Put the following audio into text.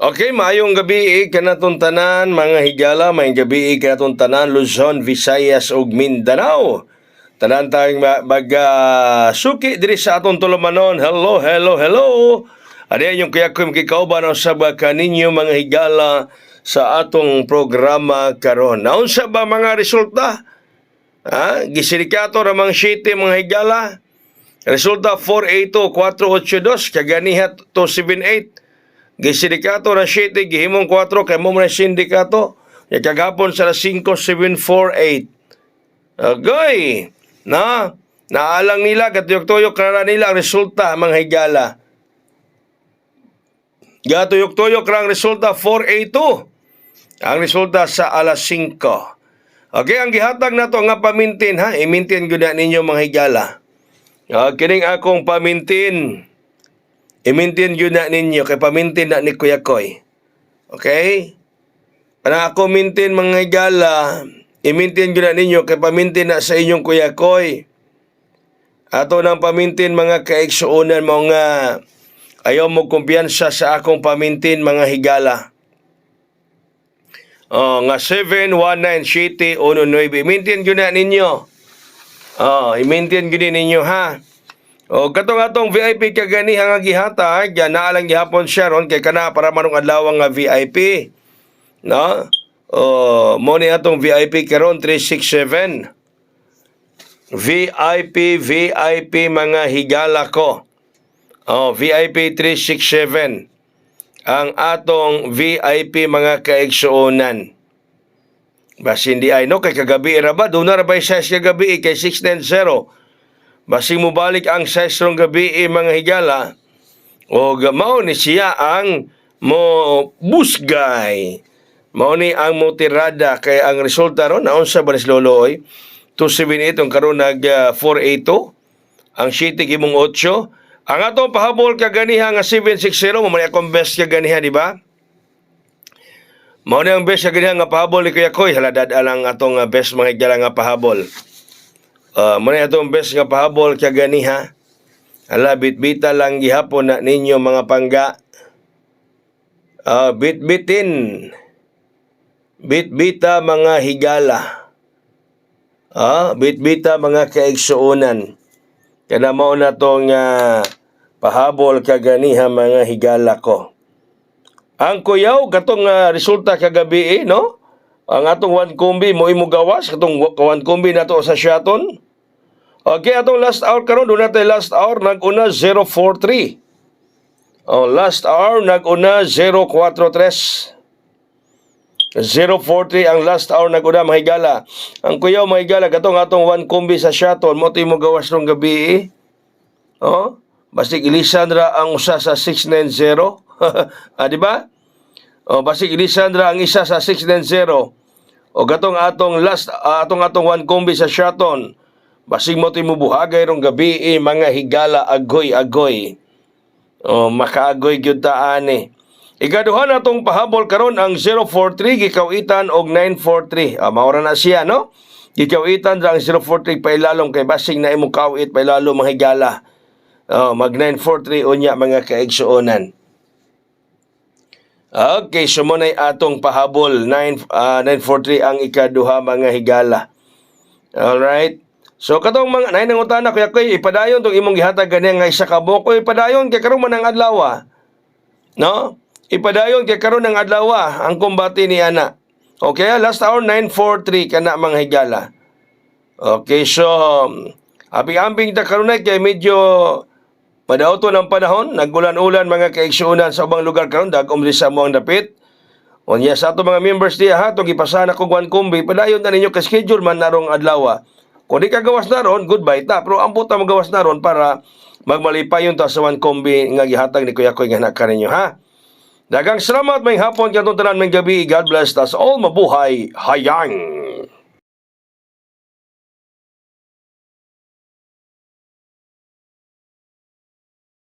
Okay, maayong gabi kanatong tanan mga higala, maayong gabi kanatong tanan Luzon, Visayas ug Mindanao. Tanan tayong suki diri sa atong tulumanon. Hello, hello, hello. Ano yung kaya ko makikauban sa kaninyo mga higala sa atong programa karon. Naunsa ba mga resulta? Gisirikato ramang 7 mga higala. Resulta 482, 482, kaganihat 278. Gisindikato na 7, gihimong 4, kay mo na sindikato. Kagapon sa 5748. Agay! Naalang nila, katuyok-tuyok na nila ang resulta, mga higala. Gatuyok-tuyok na ang resulta, 482. Ang resulta sa alas 5. Okay, ang gihatag na to nga pamintin, ha? I-maintain ko na ninyo, mga higala. Kining akong pamintin. I-maintain yun na ninyo, kay pamintin na ni Kuya Koy. Okay? Para ako maintain mga higala, i-maintain yun na ninyo, kay pamintin na sa inyong Kuya Koy. Ato nang pamintin mga kaigsuunan mo nga ayaw mo kumpiyansa sa akong pamintin mga higala. Nga 719 City 19. I-maintain yun na ninyo. I-maintain yun ninyo, ha? O katong VIP kaganiha nga gihatag, yan naalang gihapon siya ron kay kana para manong adlaw nga VIP. No? Mo ni atong VIP karon 367. VIP mga higala ko. VIP 367. Ang atong VIP mga kaigsuonan. Bas hindi ay no kay kagabi ra ba do na ra ba siya kagabi kay 690. Basing mo balik ang 6 rong gabi mga higala o mao ni siya ang mo busgay. Mao ni ang mo tirada kay ang resulta ron naon sa banis loloy 278 ang karon nag 482 ang city gimong 8 ang atong pahabol kaganiha nga 760 mo man akong best kaganiha di ba? Mao ni ang best kaganiha nga pahabol ni Kuya Koy haladad alang atong best mga higala nga pahabol. Muna itong best nga pahabol kaya ganiha. Ala, bitbita lang gihapon na ninyo mga pangga. Bitbitin. Bitbita mga higala. Bitbita mga kaigsuunan. Kaya mo na itong pahabol kaya ganiha mga higala ko. Ang kuyaw, katong resulta kagabi no? Ang atong one combi mo imugawas katong one combi nato sa Shaton. Okay, atong last hour karon do natay last hour nag-una 043. Last hour nag-una 043. 043 ang last hour nag-una mga higala. Ang kuyaw mga higala katong atong one combi sa Shaton mo imugawas rong gabi. Basig Elisandra ang usa sa 690. Di ba? Basig Elisandra ang isa sa 690. O gatong atong atong one combi sa Shaton. Basig mo timubuhagay rong gabi mga higala agoy-agoy. Makaagoy gyud ta ani. Ikaduha natong pahabol karon ang 043 gikawitan og 943. Maura na siya no? Gikawitan ra ang 043 pailalom kay basig na imo kawit pailalom mga higala. Mag 943 unya mga kaigsuonan. Okay, so mo na'y atong pahabol 943 ang ikaduha mga higala. Alright. So katong mga nay nangutana kuya koy ipadayon tong imong gihatag gani nga isa ka buko ipadayon kay karon man ang adlaw. No? Ipadayon kay karon ang adlaw ang kumbati ni ana. Okay, last hour 943 kana mga higala. Okay, so abing-ambing ta karon kay medyo madauto ng panahon, nagulan-ulan mga kaigsuunan sa ubang lugar karon dagom ri sa mo ang dapit. Unya sa ato mga members diha ha, tong ipasana kog one combi, padayon na ninyo ka schedule man narong adlaw. Kung di ka gawas na ron, goodbye ta. Pero ambot ta magawas na ron para magmalipayon ta sa one combi nga gihatag ni Kuya Koy nga anak ninyo ha. Daghang salamat may hapon katong tanan may gabi. God bless us all. Mabuhay hayang.